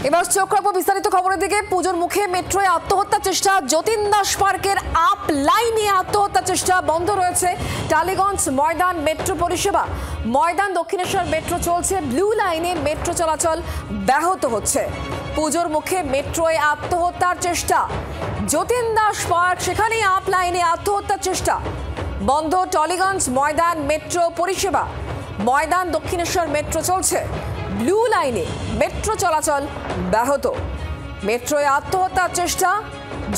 এবার চোখ রাখবো বিস্তারিত খবরের দিকে। পুজোর মুখে মেট্রোয় আত্মহত্যার চেষ্টা, যতীন দাস পার্কের আপ লাইনে আত্মহত্যার চেষ্টা, বন্ধ রয়েছে টালিগঞ্জ ময়দান মেট্রো পরিষেবা। ময়দান দক্ষিণেশ্বর মেট্রো চলছে, ব্লু লাইনে মেট্রো চলাচল ব্যাহত হচ্ছে। পুজোর মুখে মেট্রোয় আত্মহত্যার চেষ্টা, যতীন দাস পার্ক সেখানেই আপ লাইনে আত্মহত্যার চেষ্টা, বন্ধ টালিগঞ্জ ময়দান মেট্রো পরিষেবা। ময়দান দক্ষিণেশ্বর মেট্রো চলছে, ব্লু লাইনে মেট্রো চলাচল ব্যাহত। মেট্রোয় আত্মহত্যার চেষ্টা,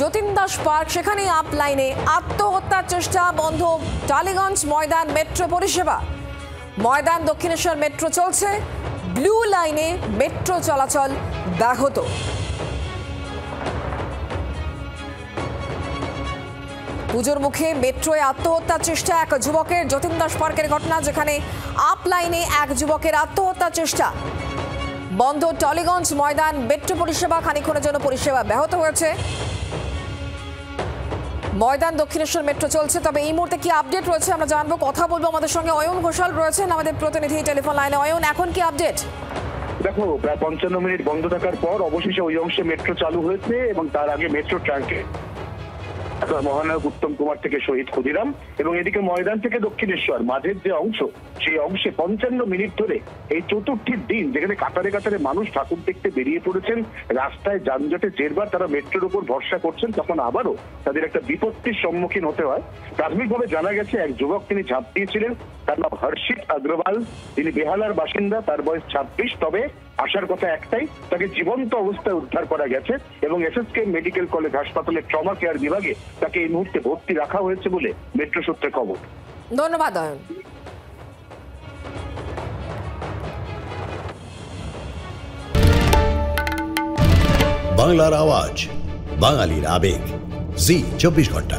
যতীন দাস পার্ক সেখানেই আপ লাইনে আত্মহত্যার চেষ্টা, বন্ধ টালিগঞ্জ ময়দান মেট্রো পরিষেবা। ময়দান দক্ষিণেশ্বর মেট্রো চলছে, ব্লু লাইনে মেট্রো চলাচল ব্যাহত। পুজোর মুখে মেট্রোয় আত্মহত্যার চেষ্টা, এক যুবকের, যতীন দাস পার্কের ঘটনা যেখানে আপ লাইনে এক যুবকের আত্মহত্যার চেষ্টা, বন্ধ টালিগঞ্জ ময়দান মেট্রো পরিষেবা। খানিকক্ষণের জন্য পরিষেবা ব্যাহত হয়েছে। ময়দান দক্ষিণেশ্বর মেট্রো চলছে। তবে এই মুহূর্তে কি আপডেট রয়েছে আমরা জানবো, কথা বলবো। আমাদের সঙ্গে অয়ন ঘোষাল রয়েছেন, আমাদের প্রতিনিধি টেলিফোন লাইনে। অয়ন, এখন কি আপডেট? দেখো, প্রায় 55 মিনিট বন্ধ থাকার পর অবশেষে ওই অংশে মেট্রো চালু হয়েছে এবং তার আগে মেট্রো ট্র্যাকে মহানায়ক উত্তম কুমার থেকে শহীদ ক্ষুদিরাম এবং এদিকে ময়দান থেকে দক্ষিণেশ্বর মাঝের যে অংশ, সেই অংশে 55 মিনিট ধরে এই চতুর্থীর দিন যেখানে কাতারে কাতারে মানুষ ঠাকুর দেখতে বেরিয়ে পড়েছেন, রাস্তায় যানজটে জেরবার তারা মেট্রোর উপর ভরসা করছেন, তখন আবারও তাদের একটা বিপত্তির সম্মুখীন হতে হয়। প্রাথমিকভাবে জানা গেছে এক যুবক তিনি ঝাঁপ দিয়েছিলেন, তার নাম হর্ষিত অগ্রওয়াল, তিনি বেহালার বাসিন্দা, তার বয়স 26। তবে আসার কথা একটাই, তাকে জীবন্ত অবস্থায় উদ্ধার করা গেছে এবং এসএসকে মেডিকেল কলেজ হাসপাতালের ট্রমা কেয়ার বিভাগে তাকে এই মুহূর্তে ভর্তি রাখা হয়েছে বলে মেট্রো সূত্রে খবর। ধন্যবাদ অয়ন। বাংলার আওয়াজ, বাঙালির আবেগ, জি 24 ঘন্টা।